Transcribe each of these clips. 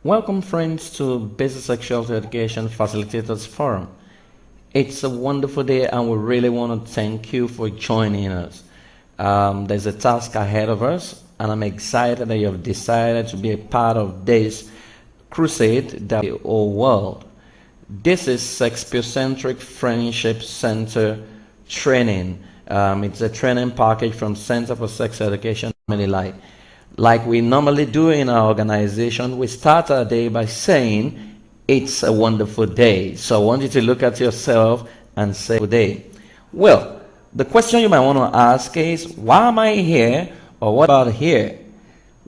Welcome friends to Basic Sexuality Education Facilitators Forum. It's a wonderful day and we really want to thank you for joining us. There's a task ahead of us and I'm excited that you have decided to be a part of this crusade that the whole world. This is Sexpiocentric Friendship Center training. It's a training package from Center for Sex Education Family Life. Like we normally do in our organization, we start our day by saying, it's a wonderful day. So I want you to look at yourself and say, good day. Well, the question you might want to ask is, why am I here? Or what about here?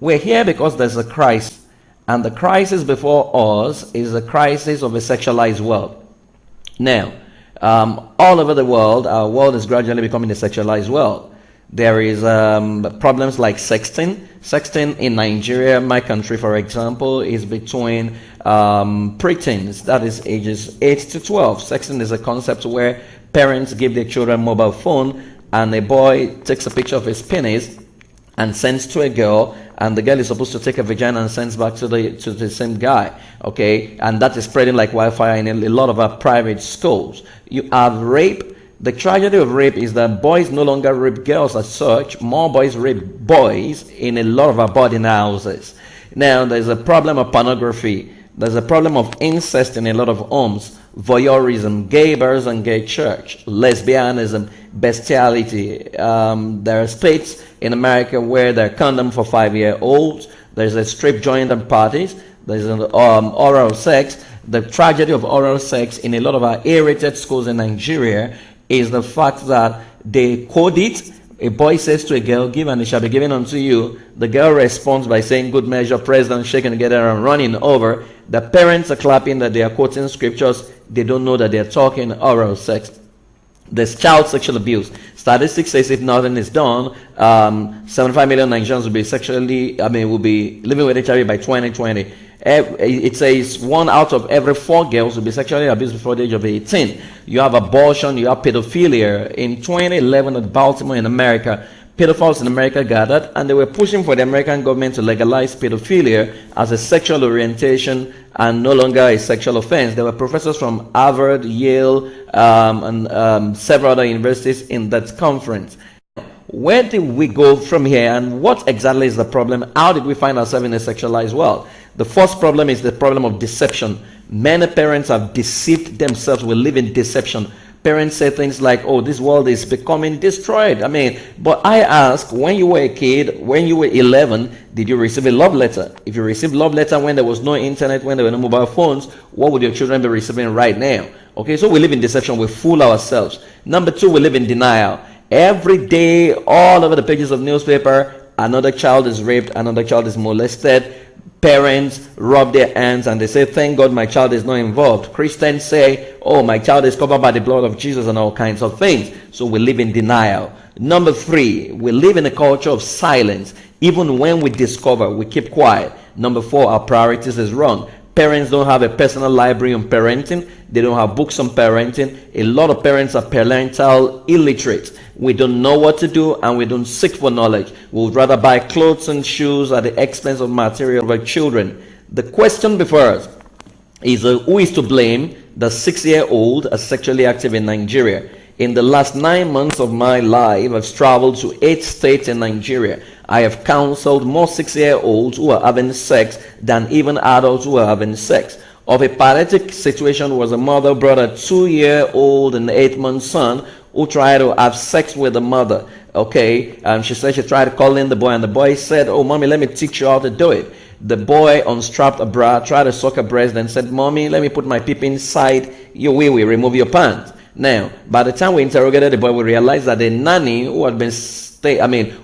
We're here because there's a crisis. And the crisis before us is the crisis of a sexualized world. Now, all over the world, our world is gradually becoming a sexualized world. There is problems like sexting. Sexting in Nigeria, my country, for example, is between preteens, that is ages 8 to 12. Sexting is a concept where parents give their children a mobile phone and a boy takes a picture of his penis and sends to a girl, and the girl is supposed to take a vagina and sends back to the same guy, okay? And that is spreading like wildfire in a lot of our private schools. You have rape. The tragedy of rape is that boys no longer rape girls as such. More boys rape boys in a lot of our boarding houses. Now, there's a problem of pornography. There's a problem of incest in a lot of homes. Voyeurism, gay bars and gay church, lesbianism, bestiality. There are states in America where there are condoms for 5-year-olds. There's a strip joint and parties. There's an oral sex. The tragedy of oral sex in a lot of our A-rated schools in Nigeria is the fact that they code it. A boy says to a girl, give and it shall be given unto you. The girl responds by saying, good measure, pressed down, shaken together and running over. The parents are clapping that they are quoting scriptures. They don't know that they are talking oral sex. There's child sexual abuse. Statistics says if nothing is done, 75 million Nigerians will be living with HIV by 2020. It says 1 out of every 4 girls will be sexually abused before the age of 18. You have abortion, you have pedophilia. In 2011 at Baltimore in America, pedophiles in America gathered and they were pushing for the American government to legalize pedophilia as a sexual orientation and no longer a sexual offense. There were professors from Harvard, Yale, and several other universities in that conference. Where did we go from here and what exactly is the problem? How did we find ourselves in a sexualized world? The first problem is the problem of deception. Many parents have deceived themselves. We live in deception. Parents say things like, oh, this world is becoming destroyed. But I ask, when you were a kid, when you were 11, did you receive a love letter? If you received love letter when there was no internet, when there were no mobile phones, what would your children be receiving right now? Okay, so we live in deception. We fool ourselves. Number 2, we live in denial. Every day, all over the pages of newspaper, another child is raped, another child is molested. Parents rub their hands and they say, thank God my child is not involved. Christians say, oh, my child is covered by the blood of Jesus and all kinds of things. So we live in denial. Number 3, we live in a culture of silence. Even when we discover, we keep quiet. Number 4, our priorities is wrong. Parents don't have a personal library on parenting. They don't have books on parenting. A lot of parents are parental illiterate. We don't know what to do and we don't seek for knowledge. We would rather buy clothes and shoes at the expense of material of our children. The question before us is who is to blame? The 6-year-old are sexually active in Nigeria. In the last 9 months of my life, I've traveled to 8 states in Nigeria. I have counseled more 6-year-olds who are having sex than even adults who are having sex. Of a pathetic situation was a mother brought a 2-year-old and 8-month son who tried to have sex with the mother. Okay, she said she tried calling the boy and the boy said, oh, mommy, let me teach you how to do it. The boy unstrapped a bra, tried to suck a breast, then said, mommy, let me put my peep inside your wee-wee, remove your pants. Now, by the time we interrogated the boy, we realized that the nanny who had been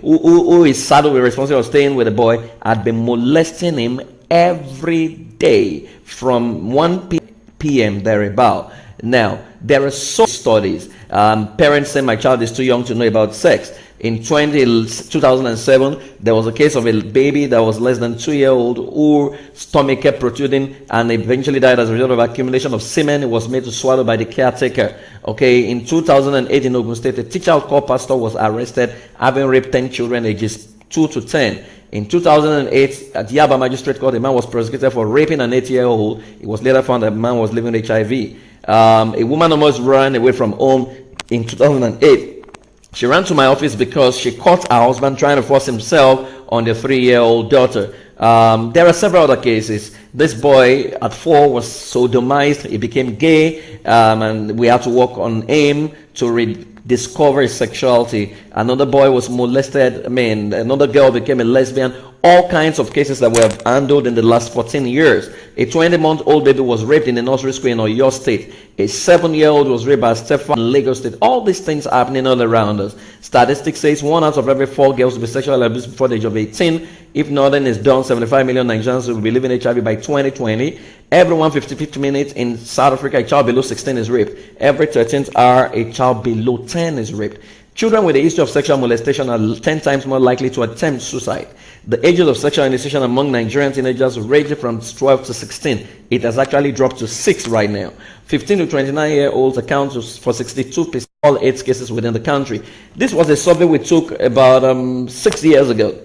who is saddled with responsibility of staying with the boy had been molesting him every day from 1 p.m. thereabout. Now, there are so studies. Parents say my child is too young to know about sex. In 2007, there was a case of a baby that was less than 2-year-old whose stomach kept protruding and eventually died as a result of accumulation of semen. It was made to swallow by the caretaker. Okay, in 2008 in Ogun State, a teacher called pastor was arrested having raped 10 children ages 2 to 10. In 2008, at Yaba Magistrate Court, a man was prosecuted for raping an 8-year-old. It was later found that the man was living with HIV. A woman almost ran away from home in 2008. She ran to my office because she caught her husband trying to force himself on their 3-year-old daughter. There are several other cases. This boy at 4 was sodomized. He became gay, and we had to work on AIM to rediscover his sexuality. Another boy was molested. Another girl became a lesbian. All kinds of cases that we have handled in the last 14 years. A 20-month-old baby was raped in a nursery school in Oyo State. A 7-year-old was raped by a stepfather in Lagos State. All these things are happening all around us. Statistics says 1 out of every 4 girls will be sexually abused before the age of 18. If nothing is done, 75 million Nigerians will be living HIV by 2020. Every 150 minutes in South Africa, a child below 16 is raped. Every 13th hour, a child below 10 is raped. Children with a history of sexual molestation are 10 times more likely to attempt suicide. The ages of sexual initiation among Nigerian teenagers range from 12 to 16. It has actually dropped to 6 right now. 15 to 29-year-olds account for 62% of all AIDS cases within the country. This was a survey we took about 6 years ago.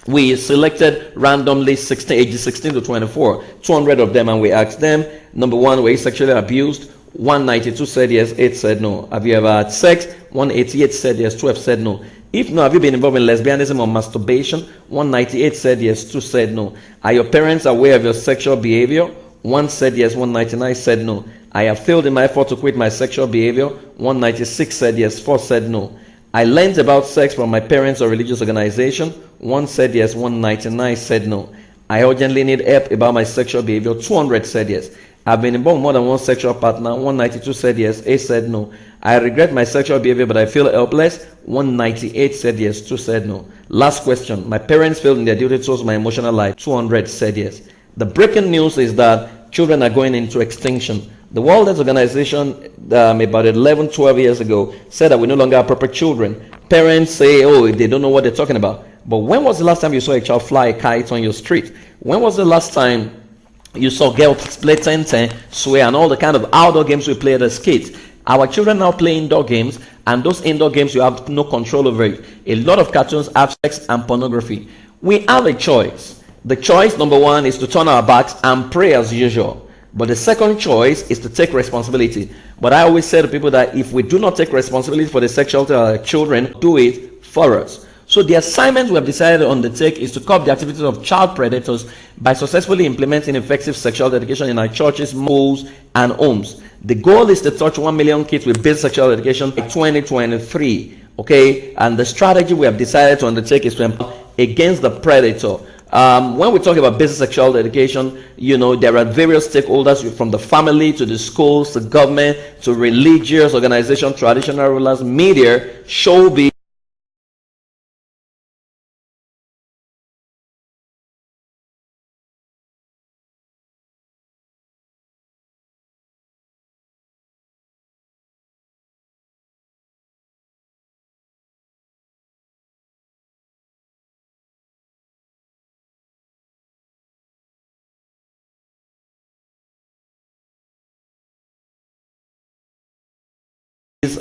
We selected randomly ages 16 to 24, 200 of them, and we asked them, number 1, were you sexually abused? 192 said yes, 8 said no. Have you ever had sex? 188 said yes, 12 said no. If no, have you been involved in lesbianism or masturbation? 198 said yes, 2 said no. Are your parents aware of your sexual behavior? 1 said yes, 199 said no. I have failed in my effort to quit my sexual behavior. 196 said yes, 4 said no. I learned about sex from my parents or religious organization. 1 said yes, 199 said no. I urgently need help about my sexual behavior. 200 said yes. I've been involved with more than one sexual partner. 192 said yes, 8 said no. I regret my sexual behavior, but I feel helpless. 198 said yes, 2 said no. Last question. My parents failed in their duty towards my emotional life. 200 said yes. The breaking news is that children are going into extinction. The World Health Organization about 11, 12 years ago said that we no longer have proper children. Parents say, oh, they don't know what they're talking about. But when was the last time you saw a child fly a kite on your street? When was the last time you saw girls play 10-10, swear, and all the kind of outdoor games we played as kids? Our children now play indoor games, and those indoor games you have no control over it. A lot of cartoons have sex and pornography. We have a choice. The choice, number 1, is to turn our backs and pray as usual. But the second choice is to take responsibility. But I always say to people that if we do not take responsibility for the sexuality of our children, do it for us. So the assignment we have decided to undertake is to curb the activities of child predators by successfully implementing effective sexual education in our churches, schools, and homes. The goal is to touch 1 million kids with basic sexual education by 2023. Okay, and the strategy we have decided to undertake is to empower against the predator. When we talk about basic sexual education, there are various stakeholders, from the family to the schools, to government, to religious organizations, traditional rulers, media, showbiz,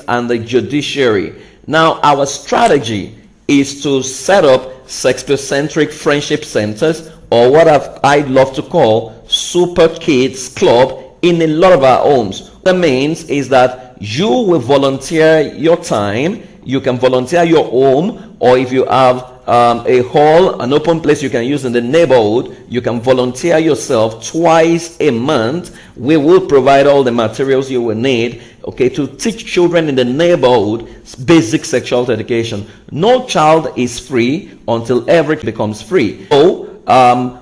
and the judiciary. Now, our strategy is to set up sexocentric friendship centers, or what I'd love to call super kids club, in a lot of our homes. What that means is that you will volunteer your time. You can volunteer your home, or if you have a hall, an open place you can use in the neighborhood, you can volunteer yourself twice a month. We will provide all the materials you will need, okay, to teach children in the neighborhood basic sexual education. No child is free until every becomes free. So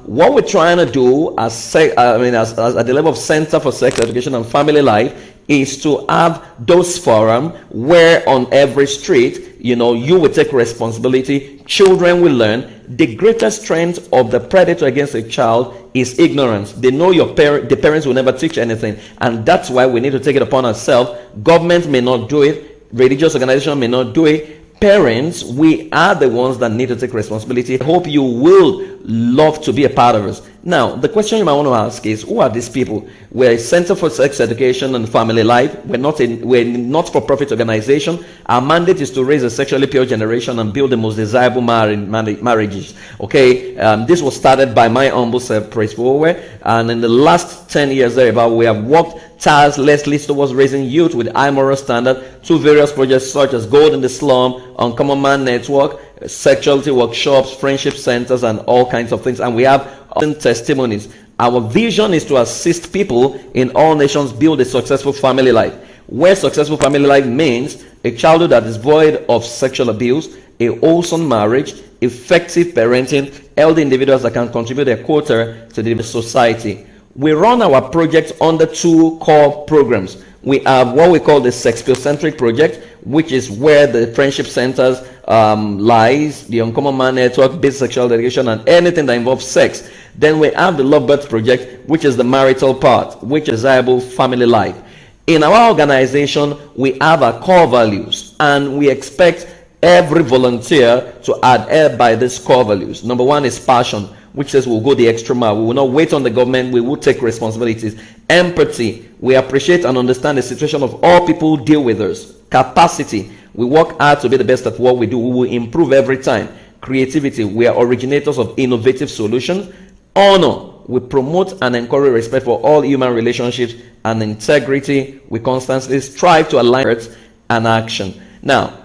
what we're trying to do as at the level of Center for Sex Education and Family Life is to have those forums where on every street, you will take responsibility. Children will learn. The greatest strength of the predator against a child is ignorance. They know the parents will never teach anything, and that's why we need to take it upon ourselves. Government may not do it, religious organization may not do it, parents, we are the ones that need to take responsibility. I hope you will love to be a part of us. Now, the question you might want to ask is, who are these people? We're a Center for Sex Education and Family Life. We're a not-for-profit organization. Our mandate is to raise a sexually pure generation and build the most desirable marriages. Okay, this was started by my humble self, Praise Forward, and in the last 10 years thereabout, we have worked tirelessly towards raising youth with high moral standard through various projects such as Gold in the Slum, Uncommon Man Network, sexuality workshops, friendship centers, and all kinds of things. And we have testimonies. Our vision is to assist people in all nations build a successful family life, where successful family life means a childhood that is void of sexual abuse, a wholesome marriage, effective parenting, healthy individuals that can contribute their quota to the society. We run our project under two core programs. We have what we call the Sexpiocentric project, which is where the friendship centers lies, the Uncommon Man Network, basic sexual education, and anything that involves sex. Then we have the Lovebirds project, which is the marital part, which is desirable family life. In our organization, we have our core values, and we expect every volunteer to adhere by these core values. Number one is passion, which says we'll go the extra mile. We will not wait on the government. We will take responsibilities. Empathy. We appreciate and understand the situation of all people who deal with us. Capacity. We work hard to be the best at what we do. We will improve every time. Creativity. We are originators of innovative solutions. Honor. We promote and encourage respect for all human relationships and integrity. We constantly strive to align words and action. Now,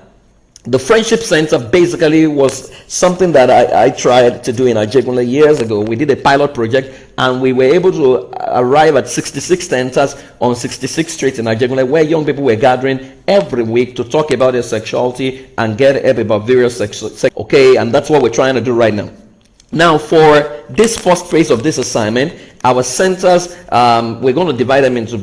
the Friendship Center basically was something that I tried to do in Ajegunle years ago. We did a pilot project and we were able to arrive at 66 centers on 66 streets in Ajegunle, where young people were gathering every week to talk about their sexuality and get help about various sex. Okay, and that's what we're trying to do right now. Now, for this first phase of this assignment, our centers, we're going to divide them into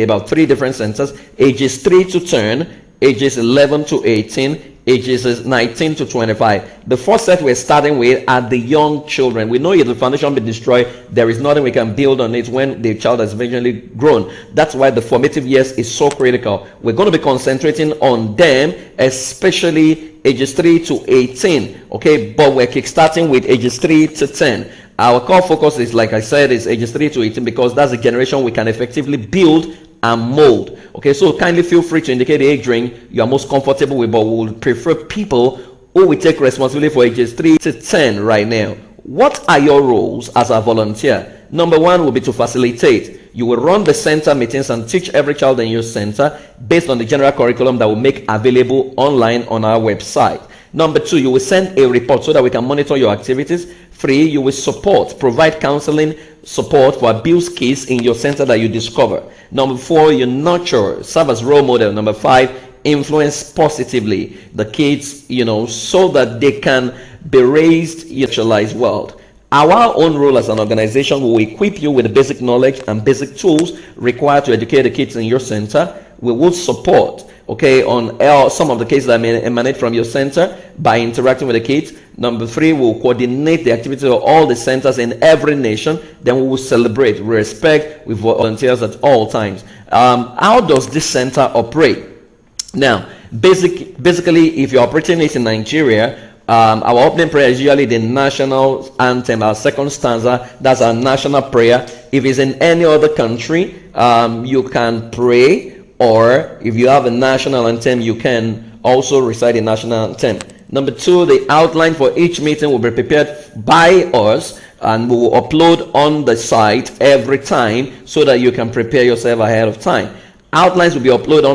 about 3 different centers: ages 3 to 10, ages 11 to 18, ages 19 to 25. The first set we're starting with are the young children. We know if the foundation be destroyed, there is nothing we can build on it when the child has eventually grown. That's why the formative years is so critical. We're going to be concentrating on them, especially ages 3 to 18. Okay, but we're kickstarting with ages 3 to 10. Our core focus is, like I said, is ages 3 to 18 because that's the generation we can effectively build and mold. Okay, so kindly feel free to indicate the age range you are most comfortable with, but we would prefer people who will take responsibility for ages 3 to 10 right now. What are your roles as a volunteer? Number 1 will be to facilitate. You will run the center meetings and teach every child in your center based on the general curriculum that will make available online on our website. Number 2, you will send a report so that we can monitor your activities. 3, you will provide counseling support for abuse kids in your center that you discover. Number 4, you nurture, serve as role model. Number 5, influence positively the kids, so that they can be raised in a sexualized world. Our own role as an organization will equip you with the basic knowledge and basic tools required to educate the kids in your center. We will support, on some of the cases that may emanate from your center by interacting with the kids. Number 3, we'll coordinate the activities of all the centers in every nation. Then we will celebrate, respect with volunteers at all times. How does this center operate? Now, basically, if you're operating it in Nigeria, our opening prayer is usually the national anthem, our second stanza. That's our national prayer. If it's in any other country, you can pray, or if you have a national anthem, you can also recite the national anthem. Number 2, the outline for each meeting will be prepared by us and we will upload on the site every time so that you can prepare yourself ahead of time. Outlines will be uploaded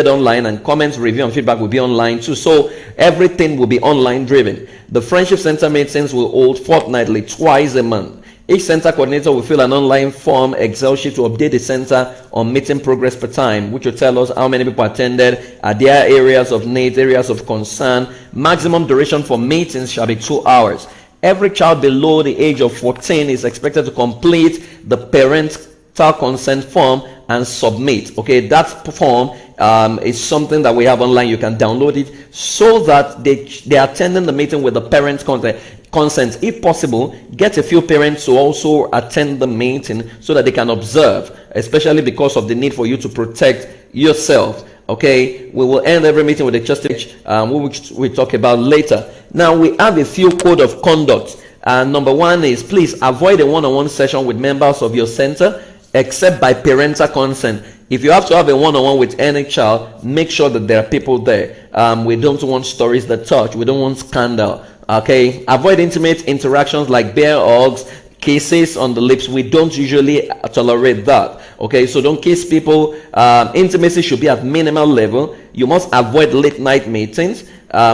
online, and comments, review, and feedback will be online too. So everything will be online driven. The Friendship Center meetings will hold fortnightly, twice a month. Each center coordinator will fill an online form Excel sheet to update the center on meeting progress per time, which will tell us how many people attended, are there areas of need, areas of concern. Maximum duration for meetings shall be 2 hours. Every child below the age of 14 is expected to complete the parental consent form and submit. Okay, that form is something that we have online. You can download it so that they are attending the meeting with the parents' consent. If possible, get a few parents to also attend the meeting so that they can observe, especially because of the need for you to protect yourself. Okay, we will end every meeting with a chastity, which we talk about later. Now we have a few code of conduct. Number one is, please avoid a one-on-one session with members of your center except by parental consent. If you have to have a one-on-one with any child, make sure that there are people there. We don't want stories that touch. We don't want scandal. Okay, avoid intimate interactions like bear hugs, kisses on the lips. We don't usually tolerate that. Okay, so don't kiss people. Intimacy should be at minimal level. You must avoid late night meetings.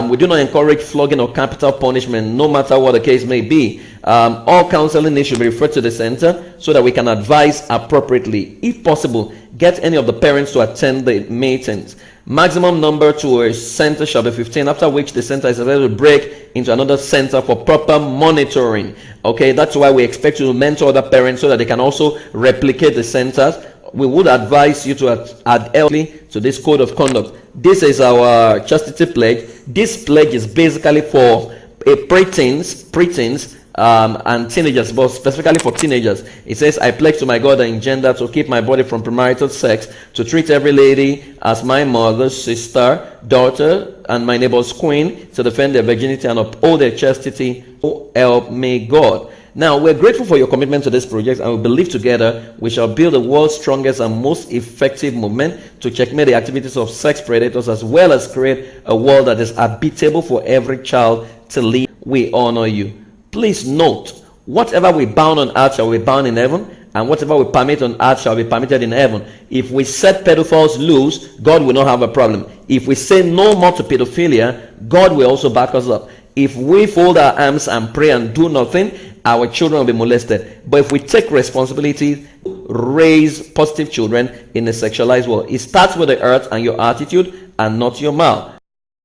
We do not encourage flogging or capital punishment, no matter what the case may be. All counseling needs should be referred to the center so that we can advise appropriately. If possible, get any of the parents to attend the meetings. Maximum number to a center shall be 15, after which the center is able to break into another center for proper monitoring. Okay, that's why we expect you to mentor other parents so that they can also replicate the centers. We would advise you to adhere to this code of conduct. This is our chastity pledge. This pledge is basically for preteens and teenagers, but specifically for teenagers. It says, I pledge to my God and gender to keep my body from premarital sex, to treat every lady as my mother, sister, daughter, and my neighbor's queen, to defend their virginity and uphold their chastity. Oh, help me, God. Now, we're grateful for your commitment to this project, and we believe together we shall build the world's strongest and most effective movement to checkmate the activities of sex predators, as well as create a world that is habitable for every child to live. We honor you. Please note, whatever we bound on earth shall be bound in heaven, and whatever we permit on earth shall be permitted in heaven. If we set pedophiles loose, God will not have a problem. If we say no more to pedophilia, God will also back us up. If we fold our arms and pray and do nothing, our children will be molested. But if we take responsibility, raise positive children in a sexualized world. It starts with the earth and your attitude, and not your mouth.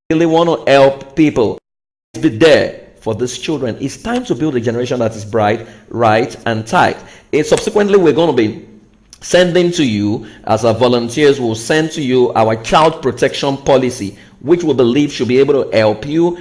We really want to help people. Be there for these children. It's time to build a generation that is bright, right, and tight. And subsequently, we're going to be sending to you, as our volunteers will send to you, our child protection policy, which we believe should be able to help you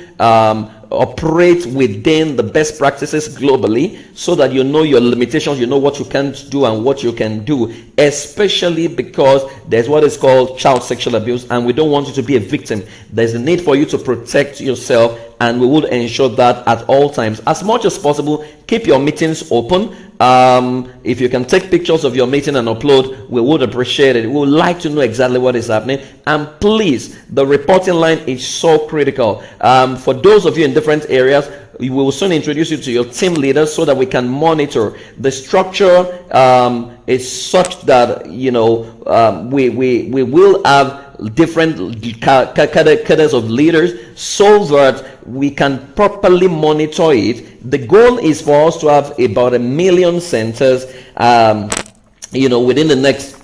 operate within the best practices globally, so that you know your limitations, you know what you can't do and what you can do, especially because there's what is called child sexual abuse, and we don't want you to be a victim. There's a need for you to protect yourself, and we will ensure that at all times. As much as possible, keep your meetings open. If you can take pictures of your meeting and upload, we would appreciate it. We would like to know exactly what is happening. And please, the reporting line is so critical. For those of you in different areas, we will soon introduce you to your team leaders so that we can monitor. The structure is such that, you know, we will have different cadres of leaders so that we can properly monitor it. The goal is for us to have about 1 million centers, you know, within the next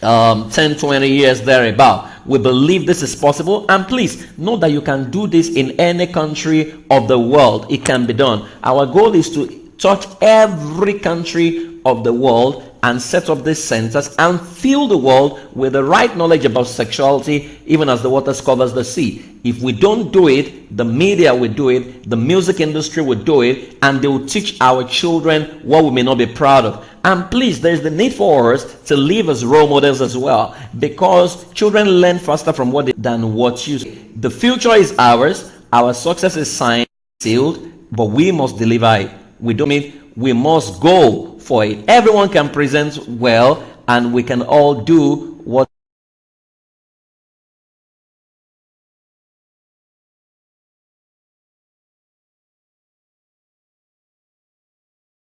10-20 years thereabout. We believe this is possible, and please know that you can do this in any country of the world. It can be done. Our goal is to touch every country of the world and set up these centers and fill the world with the right knowledge about sexuality, even as the waters covers the sea. If we don't do it, the media will do it, the music industry will do it, and they will teach our children what we may not be proud of. And please, there is the need for us to live as role models as well, because children learn faster from what than what you see. The future is ours. Our success is signed, sealed, but we must deliver it. We don't mean we must go for it. Everyone can present well, and we can all do what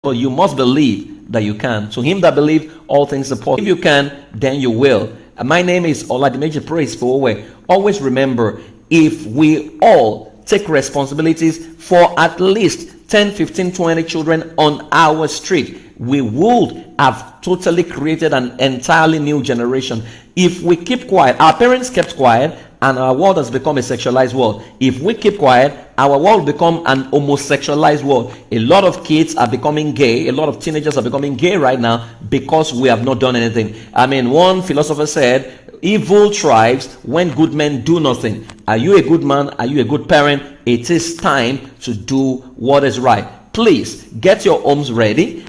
but you must believe that you can. To him that believe, all things are possible. If you can, then you will. My name is Oladimeji Praise Fowe. Always remember, if we all take responsibilities for at least 10, 15, 20 children on our street, we would have totally created an entirely new generation. If we keep quiet, our parents kept quiet, and our world has become a sexualized world. If we keep quiet, our world will become an homosexualized world. A lot of kids are becoming gay. A lot of teenagers are becoming gay right now because we have not done anything. I mean, one philosopher said, evil thrives when good men do nothing. Are you a good man? Are you a good parent? It is time to do what is right. Please get your homes ready.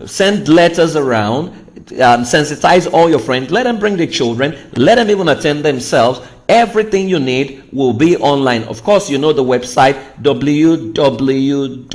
Send letters around. sensitize all your friends. Let them bring the children. Let them even attend themselves. Everything you need will be online. Of course, you know the website www.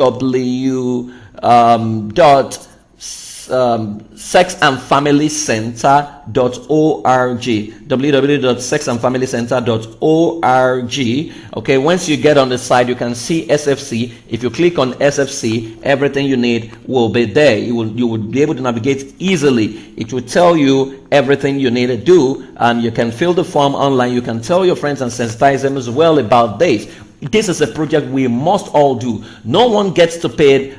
Sexandfamilycenter.org, www.sexandfamilycenter.org. Okay, once you get on the site, you can see SFC. If you click on SFC, everything you need will be there. You will be able to navigate easily. It will tell you everything you need to do, and you can fill the form online. You can tell your friends and sensitize them as well about this. This is a project we must all do. No one gets paid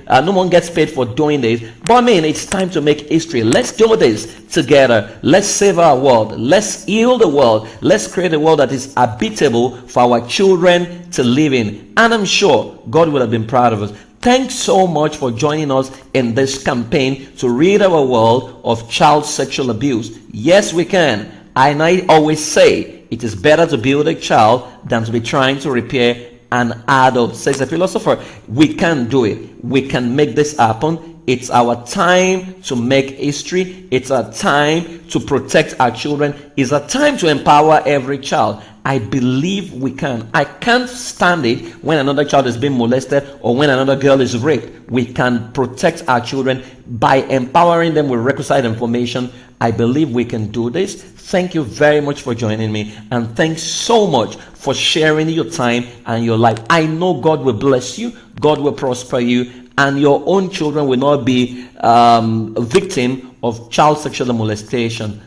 for doing this. But I mean, it's time to make history. Let's do this together. Let's save our world. Let's heal the world. Let's create a world that is habitable for our children to live in. And I'm sure God would have been proud of us. Thanks so much for joining us in this campaign to rid our world of child sexual abuse. Yes, we can. And I always say, it is better to build a child than to be trying to repair an adult, says a philosopher. We can do it. We can make this happen. It's our time to make history. It's our time to protect our children. It's a time to empower every child. I believe we can. I can't stand it when another child is being molested or when another girl is raped. We can protect our children by empowering them with requisite information. I believe we can do this. Thank you very much for joining me, and thanks so much for sharing your time and your life. I know God will bless you, God will prosper you, and your own children will not be a victim of child sexual molestation.